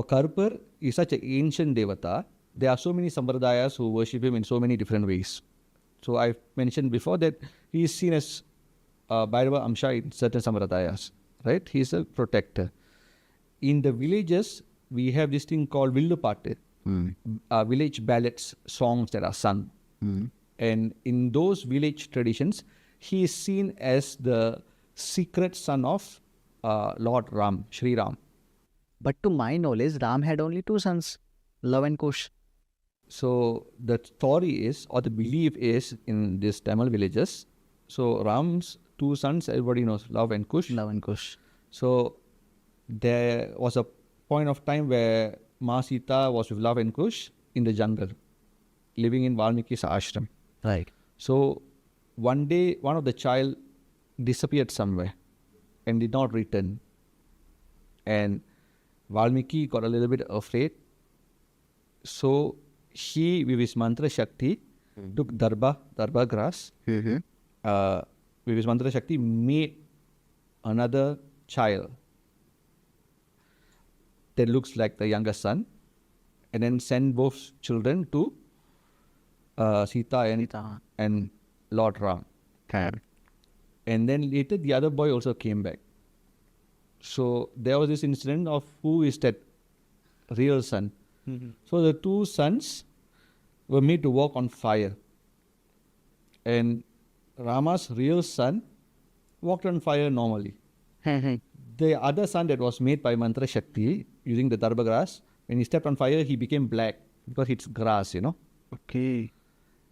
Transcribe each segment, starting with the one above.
for Karupar is such an ancient devata. There are so many sampradayas who worship him in so many different ways. So I've mentioned before that he is seen as Bhairava Amsha in certain sampradayas, right? He is a protector. In the villages, we have this thing called Villupattu, village ballads, songs that are sung. And in those village traditions, he is seen as the secret son of Lord Ram, Shri Ram. But to my knowledge, Ram had only two sons, Love and Kush. So the story is, or the belief is in these Tamil villages, so Ram's two sons, everybody knows, Love and Kush. Love and Kush. So there was a point of time where Ma Sita was with Love and Kush in the jungle, living in Valmiki's ashram. Right. So one day, one of the child disappeared somewhere and did not return. And Valmiki got a little bit afraid. So he, with his mantra shakti, took darba grass. With his mantra shakti, made another child that looks like the younger son, and then sent both children to Sita and Lord Ram. And then later the other boy also came back. So there was this incident of who is that real son. So the two sons were made to walk on fire. And Rama's real son walked on fire normally. The other son that was made by mantra shakti using the darba grass, when he stepped on fire, he became black because it's grass, Okay.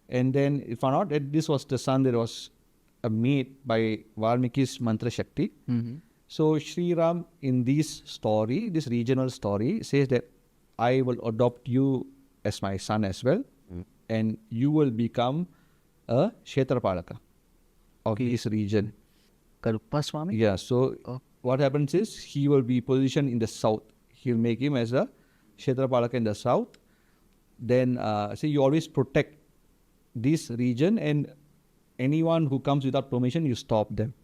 And then it found out that this was the son that was made by Valmiki's mantra shakti. So Shri Ram in this story, this regional story, says that I will adopt you as my son as well, and you will become a Kshetrapalaka of this region. Karuppan Swami? Yeah, so what happens is he will be positioned in the south. He'll make him as a Kshetrapalaka in the south. Then, you always protect this region, and anyone who comes without permission, you stop them.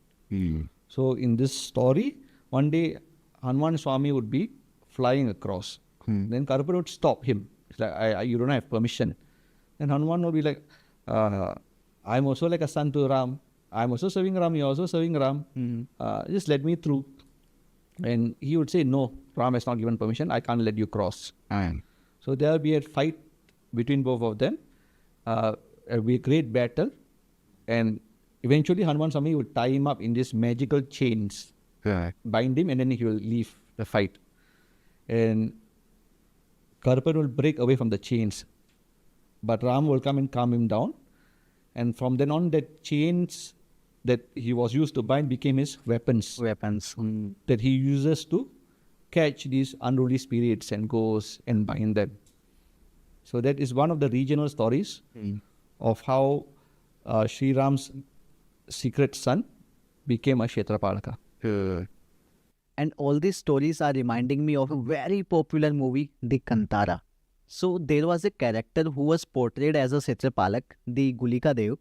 So in this story, one day Hanuman Swami would be flying across. Then Karuppan would stop him. It's like, you don't have permission. Then Hanuman would be like, I'm also like a son to Ram. I'm also serving Ram, you're also serving Ram. Just let me through. And he would say, no, Ram has not given permission. I can't let you cross. So there will be a fight between both of them. It will be a great battle. And eventually Hanuman Swami would tie him up in these magical chains, bind him, and then he will leave the fight. And Karuppan will break away from the chains. But Ram will come and calm him down. And from then on, that chains that he was used to bind became his weapons. That he uses to catch these unruly spirits and ghosts and bind them. So that is one of the regional stories of how Shri Ram's secret son became a Kshetrapalaka. And all these stories are reminding me of a very popular movie, The Kantara. So there was a character who was portrayed as a Kshetrapalak, the Gulika Dev.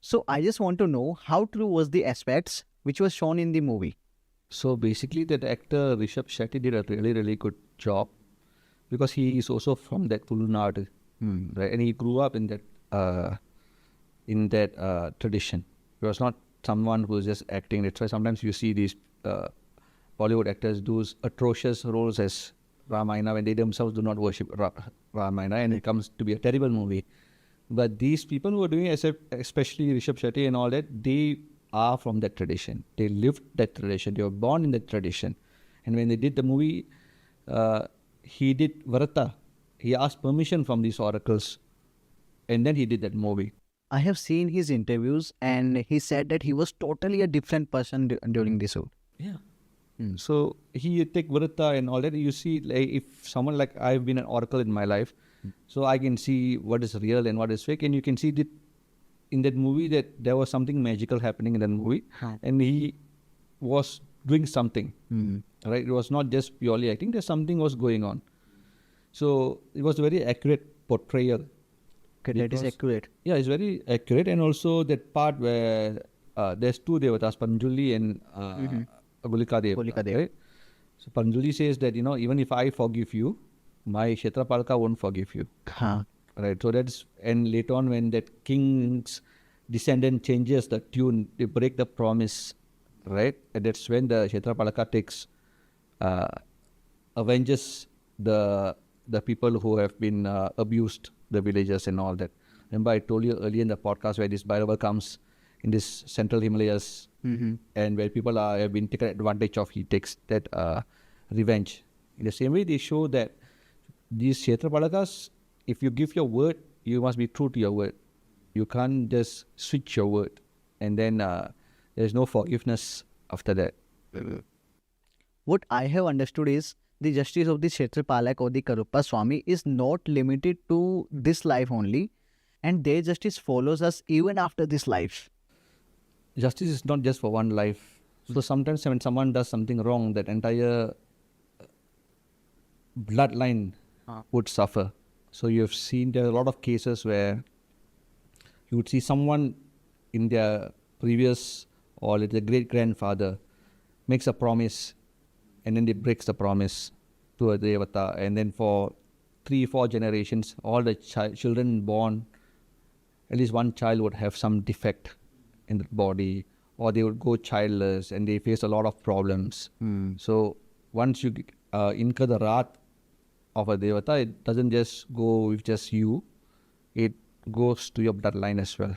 So I just want to know how true was the aspects which was shown in the movie. So basically that actor Rishabh Shetty did a really, really good job because he is also from that Tamil Nadu, right? And he grew up in that tradition. He was not someone who is just acting. That's why sometimes you see these Bollywood actors do atrocious roles as Ramayana when they themselves do not worship Ramayana, and it comes to be a terrible movie. But these people who are doing it, especially Rishabh Shetty and all that, they are from that tradition. They lived that tradition. They were born in that tradition. And when they did the movie, he did Varata. He asked permission from these oracles, and then he did that movie. I have seen his interviews, and he said that he was totally a different person during this shoot. Yeah. So he take Vrata and all that. You see, like, if someone like I've been an oracle in my life, so I can see what is real and what is fake, and you can see that in that movie that there was something magical happening in that movie, and he was doing something, right? It was not just purely acting. There's something was going on. So it was a very accurate portrayal. Okay, that is accurate. Yeah, it's very accurate, and also that part where there's two devatas, Panjuli and Gulika Dev. Gulika Dev. Right? So Patanjali says that, even if I forgive you, my Kshetrapalaka won't forgive you. Huh. Right. So and later on when that king's descendant changes the tune, they break the promise, right? And that's when the Kshetrapalaka takes, avenges the people who have been abused, the villagers and all that. Remember I told you earlier in the podcast where this Bhairava comes in this central Himalayas, and where people have been taken advantage of, he takes that revenge. In the same way, they show that these Kshetrapalakas, if you give your word, you must be true to your word. You can't just switch your word, and then there's no forgiveness after that. What I have understood is the justice of the Kshetrapalak or the Karuppa Swami is not limited to this life only, and their justice follows us even after this life. Justice is not just for one life. So sometimes when someone does something wrong, that entire bloodline would suffer. So you have seen there are a lot of cases where you would see someone in their previous or their great grandfather makes a promise, and then they breaks the promise to a devata, and then for 3-4 generations, all the children born, at least one child would have some defect in the body, or they would go childless, and they face a lot of problems. So once you incur the wrath of a devata, it doesn't just go with just you, it goes to your bloodline as well.